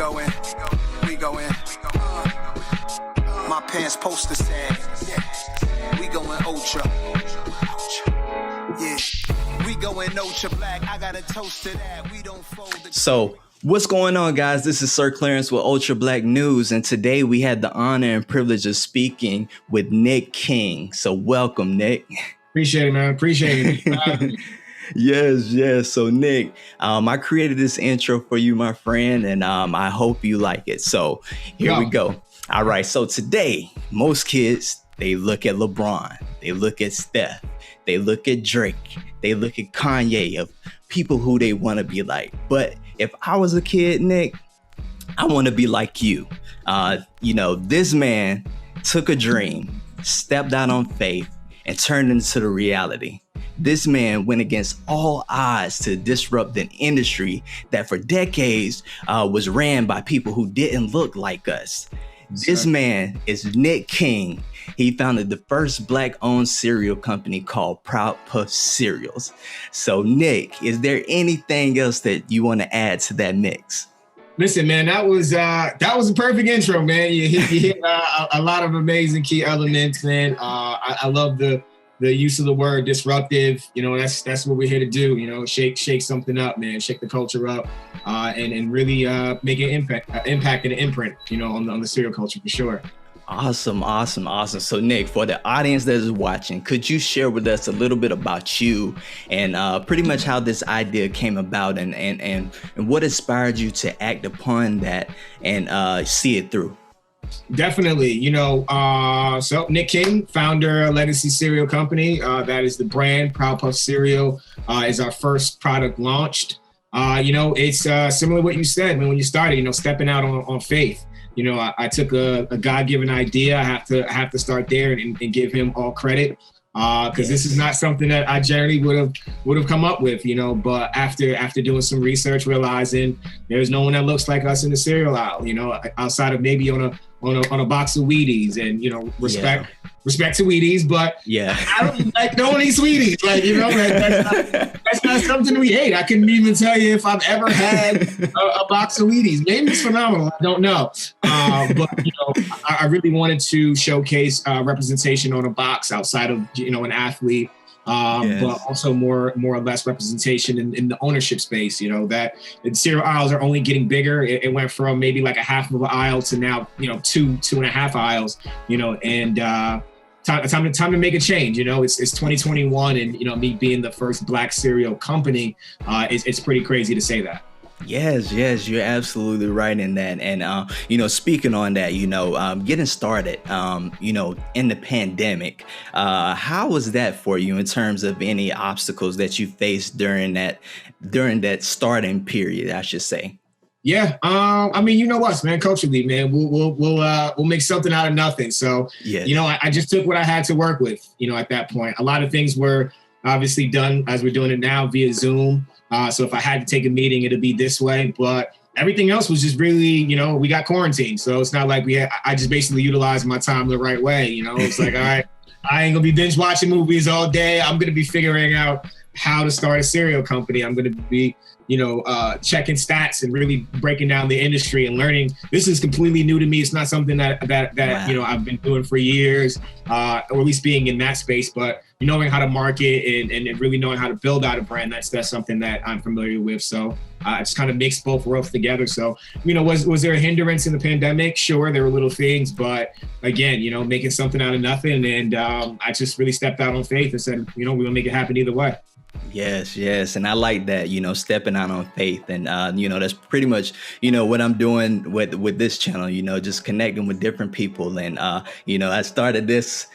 going. My pants poster said, we going ultra. Yeah, we going ultra black. I got a toast to that. We don't fold the. So, what's going on, guys? This is Sir Clarence with Ultra Black News, and today we had the honor and privilege of speaking with Nic King. So, welcome, Nic. Appreciate it, man. Appreciate it. Yes. So, Nic, I created this intro for you, my friend, and I hope you like it. So, here we go. All right. So, today, most kids, they look at LeBron, they look at Steph, they look at Drake, they look at Kanye, of people who they want to be like. But if I was a kid, Nic, I want to be like you. This man took a dream, stepped out on faith, and turned it into the reality. This man went against all odds to disrupt an industry that for decades was ran by people who didn't look like us. This man is Nic King. He founded the first Black-owned cereal company called Proud Puff Cereals. So, Nic, is there anything else that you want to add to that mix? Listen, man, that was a perfect intro, man. You hit a lot of amazing key elements, man. I love the use of the word disruptive. You know, that's what we're here to do. You know, shake something up, man. Shake the culture up, and really make an impact and an imprint. You know, on the cereal culture for sure. Awesome. So, Nic, for the audience that is watching, could you share with us a little bit about you and pretty much how this idea came about and what inspired you to act upon that and see it through? Definitely. So Nic King, founder of Legacy Cereal Company. That is the brand. Proud Puff Cereal is our first product launched. It's similar to what you said when you started, stepping out on faith. I took a God-given idea. I have to start there and give him all credit because this is not something that I generally would have come up with, but after doing some research, realizing there's no one that looks like us in the cereal aisle, outside of maybe on a box of Wheaties, and respect to Wheaties, but I don't like, no one eats Wheaties. That's not something we hate. I couldn't even tell you if I've ever had a box of Wheaties. Maybe it's phenomenal. I don't know. But I really wanted to showcase representation on a box outside of an athlete. But also more or less representation in the ownership space, that the cereal aisles are only getting bigger. It went from maybe like a half of an aisle to now, 2.5 aisles, and time to make a change. It's 2021 and, me being the first Black cereal company, it's pretty crazy to say that. Yes, you're absolutely right in that. And, speaking on that, getting started, in the pandemic, how was that for you in terms of any obstacles that you faced during that starting period, I should say? Yeah. You know us, man, culturally, man, we'll make something out of nothing. So, I just took what I had to work with, at that point. A lot of things were obviously done as we're doing it now via Zoom. So if I had to take a meeting, it'd be this way, but everything else was just really, we got quarantined. So it's not like I just basically utilized my time the right way. It's like, all right, I ain't gonna be binge watching movies all day. I'm going to be figuring out how to start a cereal company. I'm going to be, checking stats and really breaking down the industry and learning. This is completely new to me. It's not something that wow. I've been doing for years, or at least being in that space, but knowing how to market and really knowing how to build out a brand, that's something that I'm familiar with. So I just kind of mixed both worlds together. So, was there a hindrance in the pandemic? Sure, there were little things, but again, making something out of nothing. And I just really stepped out on faith and said, we're gonna make it happen either way. Yes. And I like that, stepping out on faith. And, that's pretty much, what I'm doing with this channel, just connecting with different people. And, I started this,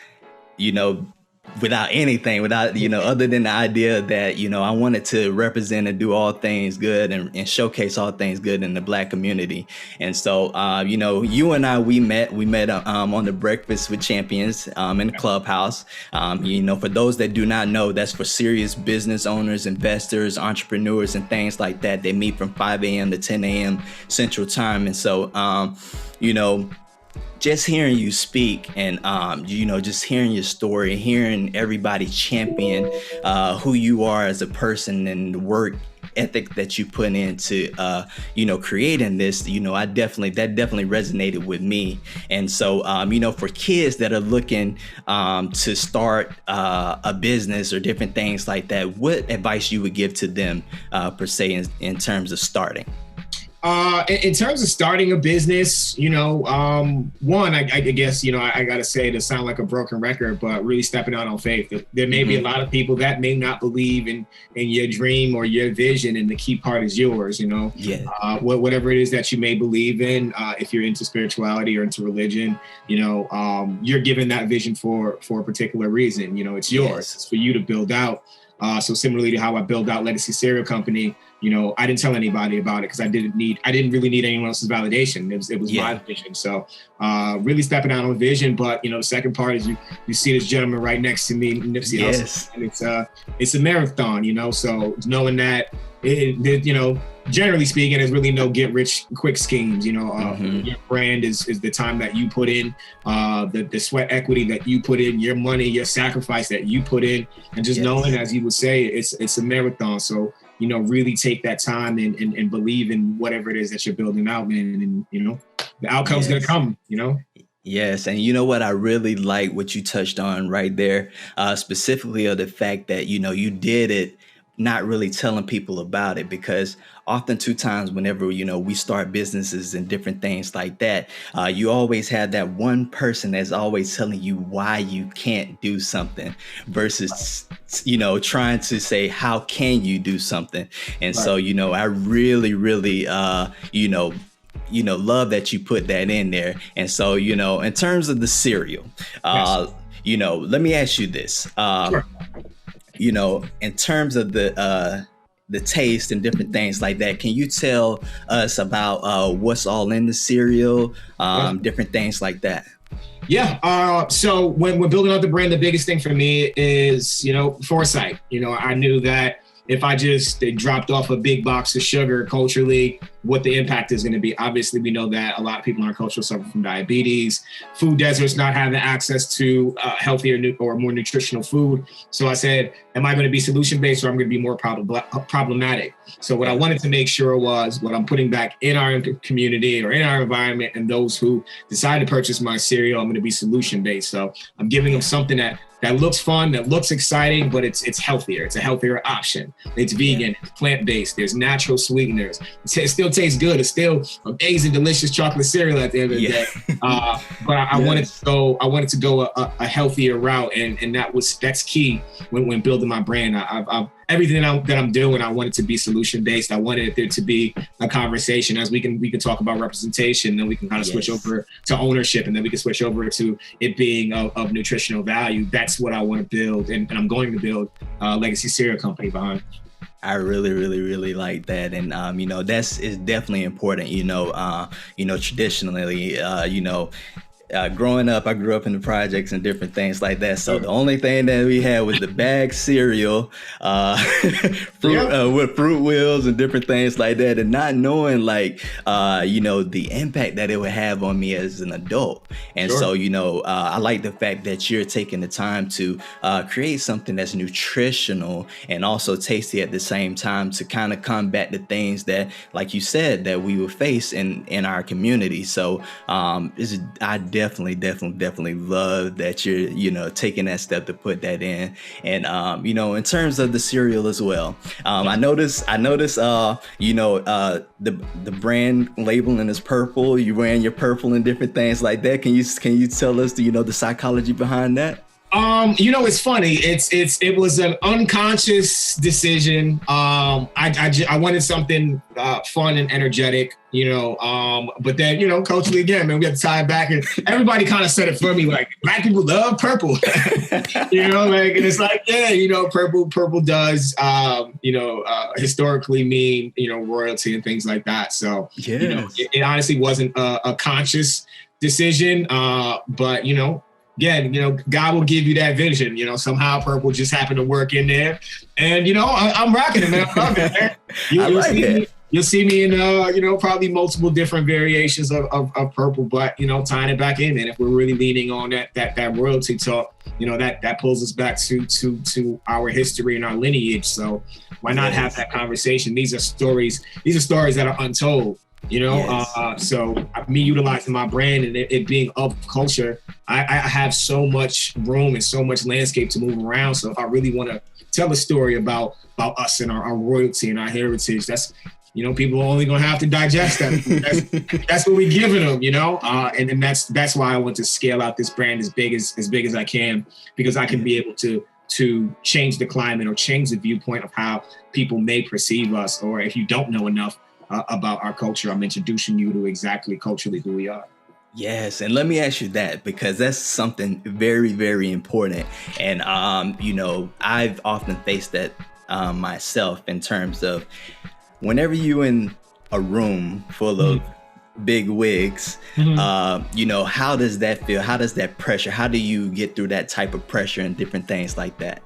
without anything, other than the idea that, I wanted to represent and do all things good and showcase all things good in the Black community. And so, you and I, we met on the Breakfast with Champions in the clubhouse. For those that do not know, that's for serious business owners, investors, entrepreneurs, and things like that. They meet from 5 a.m. to 10 a.m. Central Time. And so, just hearing you speak and, just hearing your story, hearing everybody champion who you are as a person and the work ethic that you put into, creating this, that definitely resonated with me. And so, for kids that are looking to start a business or different things like that, what advice you would give to them per se in terms of starting? In terms of starting a business, one, I guess, I got to say, to sound like a broken record, but really stepping out on faith. There may be a lot of people that may not believe in your dream or your vision, and the key part is yours, Yeah. Whatever it is that you may believe in, if you're into spirituality or into religion, you're given that vision for a particular reason. It's yours. Yes. It's for you to build out. So similarly to how I built out Legacy Cereal Company, I didn't tell anybody about it because I didn't really need anyone else's validation. It was my vision. So really stepping out on vision. But the second part is you see this gentleman right next to me, Nipsey Hussle, and it's a marathon. So knowing that generally speaking, there's really no get rich quick schemes. Your brand is the time that you put in, the sweat equity that you put in, your money, your sacrifice that you put in, and just knowing, as you would say, it's a marathon. So really take that time and believe in whatever it is that you're building out, man, and the outcome's gonna come. Yes. And you know what? I really like what you touched on right there, specifically of the fact that, you did it not really telling people about it, because often two times whenever, we start businesses and different things like that, you always have that one person that's always telling you why you can't do something versus, trying to say, how can you do something? And so, I really, really, love that you put that in there. And so, in terms of the cereal, let me ask you this. Sure. In terms of the taste and different things like that, can you tell us about what's all in the cereal, different things like that? Yeah. So when we're building out the brand, the biggest thing for me is, foresight. I knew that if I just dropped off a big box of sugar culturally, what the impact is going to be. Obviously, we know that a lot of people in our culture suffer from diabetes, food deserts, not having access to healthier or more nutritional food. So I said, am I going to be solution-based, or I'm going to be more problematic? So what I wanted to make sure was what I'm putting back in our community or in our environment, and those who decide to purchase my cereal, I'm going to be solution-based. So I'm giving them something that looks fun, that looks exciting, but it's healthier. It's a healthier option. It's vegan, it's plant-based, there's natural sweeteners. It still tastes good. It's still amazing, delicious chocolate cereal at the end of the day. But I wanted to go a healthier route, and that's key when building my brand. Everything that I'm doing, I want it to be solution-based. I wanted there to be a conversation, as we can talk about representation, then we can kind of switch over to ownership, and then we can switch over to it being of nutritional value. That's what I want to build, and I'm going to build a Legacy Cereal Company behind. I really, really, really like that. And, that's is definitely important, traditionally, growing up, I grew up in the projects and different things like that. So the only thing that we had was the bag cereal, with fruit wheels and different things like that, and not knowing the impact that it would have on me as an adult. And so, I like the fact that you're taking the time to create something that's nutritional and also tasty at the same time, to kind of combat the things that, like you said, that we would face in our community. So I definitely love that you're taking that step to put that in. And in terms of the cereal as well, I noticed the brand labeling is purple. You wearing your purple and different things like that. Can you tell us the psychology behind that? It's funny. It was an unconscious decision. I wanted something fun and energetic, but then, culturally, again, man, we have to tie it back, and everybody kind of said it for me, like, Black people love purple, and it's like, purple does, historically mean, royalty and things like that. So, it honestly wasn't a conscious decision, but, again, God will give you that vision. Somehow purple just happened to work in there, and I'm rocking it, man. I love it, man. You'll see me in, probably multiple different variations of purple, but, tying it back in. And if we're really leaning on that royalty talk, that pulls us back to our history and our lineage. So why not have that conversation? These are stories that are untold, So me utilizing my brand and it being of culture, I have so much room and so much landscape to move around. So if I really want to tell a story about us and our royalty and our heritage, that's, people are only going to have to digest that. That's what we're giving them, and that's why I want to scale out this brand as big as I can, because I can be able to change the climate or change the viewpoint of how people may perceive us. Or if you don't know enough about our culture, I'm introducing you to exactly culturally who we are. Yes, and let me ask you that, because that's something very, very important. And I've often faced that myself, in terms of whenever you in a room full of big wigs, how does that feel? How does that pressure? How do you get through that type of pressure and different things like that?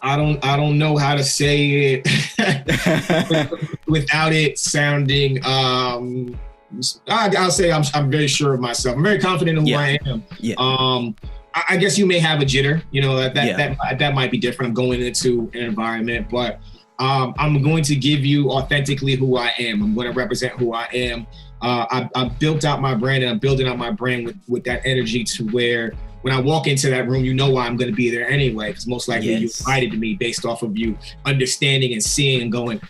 I don't know how to say it without it sounding. I'll say I'm very sure of myself. I'm very confident in who I am. Yeah. I guess you may have a jitter. That might be different. I'm going into an environment, but I'm going to give you authentically who I am. I'm going to represent who I am. I've built out my brand, and I'm building out my brand with that energy to where when I walk into that room, why I'm going to be there anyway, because most likely you invited me based off of you understanding and seeing and going,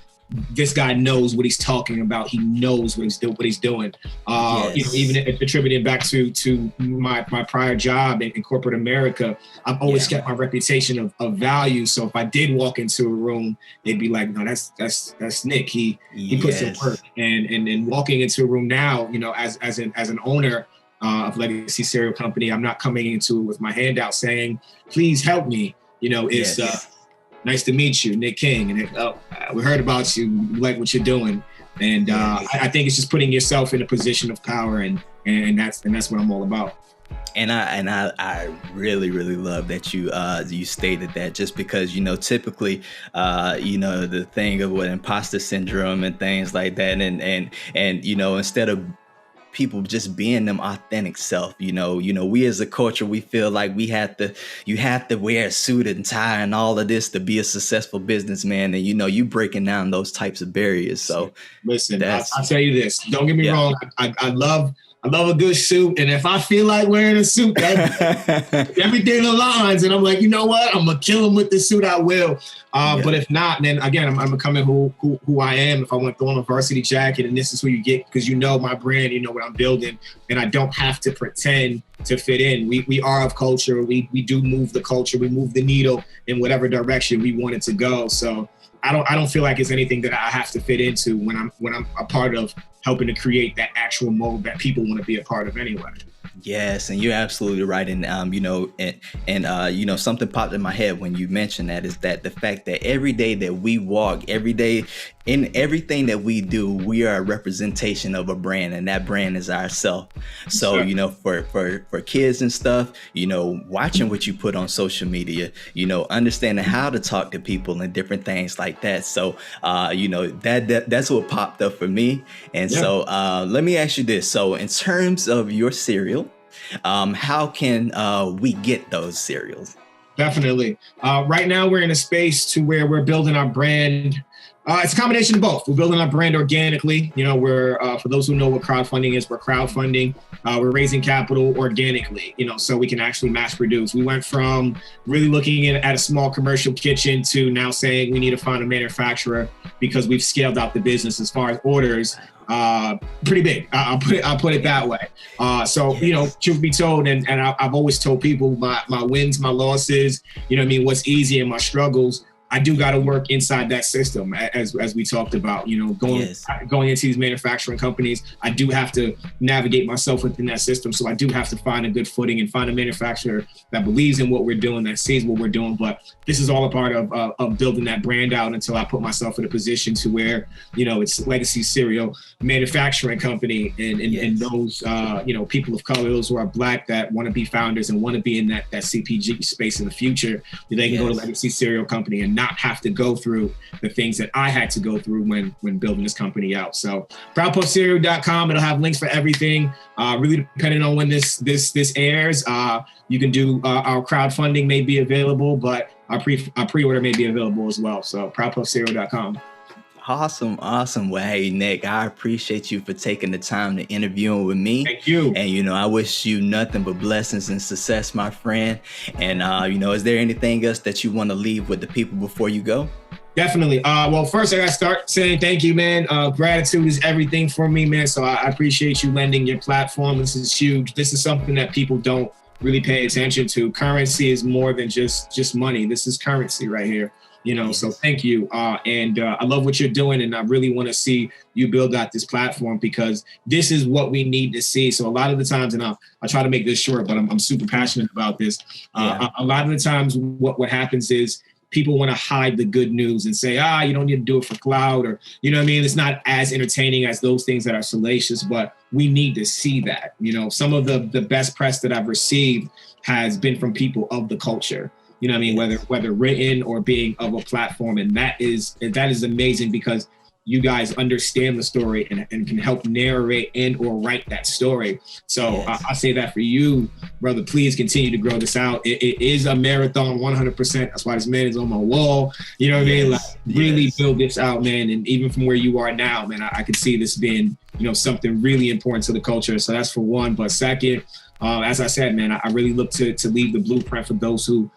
this guy knows what he's talking about. He knows what he's doing. Even attributing back to my prior job in corporate America, I've always kept my reputation of value. So if I did walk into a room, they'd be like, no, that's Nic. He puts in work. And walking into a room now, as an owner of Legacy Cereal Company, I'm not coming into it with my hand out saying, please help me. Nice to meet you, Nic King. And we heard about you. We like what you're doing. And I think it's just putting yourself in a position of power, and that's what I'm all about. And I really, really love that you stated that, just because, typically, the thing of what imposter syndrome and things like that. And instead of people just being them authentic self, we as a culture, we feel like you have to wear a suit and tie and all of this to be a successful businessman. And you breaking down those types of barriers. So listen, I'll tell you this, don't get me wrong. I love a good suit. And if I feel like wearing a suit, everything aligns, and I'm like, you know what? I'm going to kill him with the suit, I will. But if not, then again, I'm becoming who I am. If I want to throw on a varsity jacket, and this is who you get, because my brand, what I'm building, and I don't have to pretend to fit in. We are of culture. We do move the culture. We move the needle in whatever direction we want it to go. So I don't feel like it's anything that I have to fit into when I'm a part of helping to create that actual mold that people want to be a part of anyway. Yes, and you're absolutely right. And something popped in my head when you mentioned that, is that the fact that every day that we walk, every day in everything that we do, we are a representation of a brand, and that brand is ourselves. So, for kids and stuff, watching what you put on social media, understanding how to talk to people and different things like that. So, that's what popped up for me. And so let me ask you this. So in terms of your cereal, how can we get those cereals? Definitely. Right now we're in a space to where we're building our brand. It's a combination of both. We're building our brand organically. We're for those who know what crowdfunding is, we're crowdfunding. We're raising capital organically, so we can actually mass produce. We went from really looking at a small commercial kitchen to now saying we need to find a manufacturer, because we've scaled out the business as far as orders. Pretty big. I'll put it that way. Truth be told, and I've always told people my wins, my losses, what's easy and my struggles, I do got to work inside that system, as we talked about, going into these manufacturing companies. I do have to navigate myself within that system. So I do have to find a good footing and find a manufacturer that believes in what we're doing, that sees what we're doing. But this is all a part of building that brand out until I put myself in a position to where, it's Legacy Cereal Manufacturing Company, and those, people of color, those who are Black that want to be founders and want to be in that CPG space in the future, they can go to Legacy Cereal Company and not have to go through the things that I had to go through when building this company out. So proudpuffcereal.com, it'll have links for everything. Really depending on when this airs, you can do our crowdfunding may be available, but our pre-order may be available as well. So proudpuffcereal.com. Awesome. Well, hey, Nic, I appreciate you for taking the time to interviewing with me. Thank you. And, I wish you nothing but blessings and success, my friend. And, is there anything else that you want to leave with the people before you go? Definitely. Well, first I got to start saying thank you, man. Gratitude is everything for me, man. So I appreciate you lending your platform. This is huge. This is something that people don't really pay attention to. Currency is more than just money. This is currency right here. So thank you. And I love what you're doing. And I really want to see you build out this platform, because this is what we need to see. So a lot of the times, and I'll try to make this short, but I'm super passionate about this. A lot of the times what happens is people want to hide the good news and say, you don't need to do it for clout, or, it's not as entertaining as those things that are salacious, but we need to see that. Some of the best press that I've received has been from people of the culture. Whether written or being of a platform. And that is amazing, because you guys understand the story and can help narrate and or write that story. So yes. I say that for you, brother. Please continue to grow this out. It is a marathon, 100%. That's why this man is on my wall. You know what I mean? Like, really build this out, man. And even from where you are now, man, I could see this being, something really important to the culture. So that's for one. But second, as I said, man, I really look to leave the blueprint for those who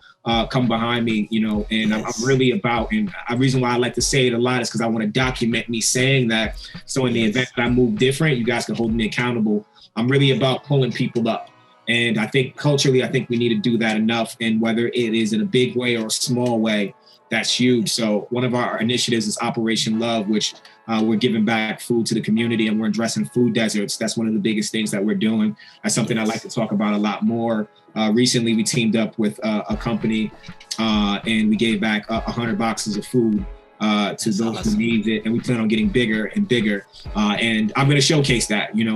come behind me, and I'm really about, and the reason why I like to say it a lot is because I want to document me saying that. So in the event that I move different, you guys can hold me accountable. I'm really about pulling people up. And I think culturally, we need to do that enough. And whether it is in a big way or a small way, that's huge. So one of our initiatives is Operation Love, which we're giving back food to the community, and we're addressing food deserts. That's one of the biggest things that we're doing. That's something I like to talk about a lot more. Recently, we teamed up with a company and we gave back 100 boxes of food to those who need it. And we plan on getting bigger and bigger. And I'm going to showcase that. You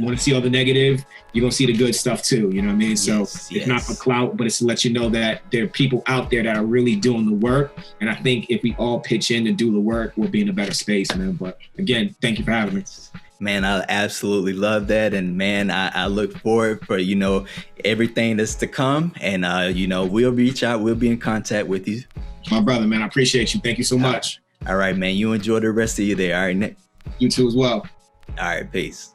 want to see all the negative, you're going to see the good stuff too. You know what I mean? So it's not for clout, but it's to let you know that there are people out there that are really doing the work. And I think if we all pitch in to do the work, we'll be in a better space, man. But again, thank you for having me. Man, I absolutely love that. And man, I look forward for, everything that's to come. And, we'll reach out. We'll be in contact with you. My brother, man, I appreciate you. Thank you so much. All right, man. You enjoy the rest of your day. All right, Nic? You too as well. All right, peace.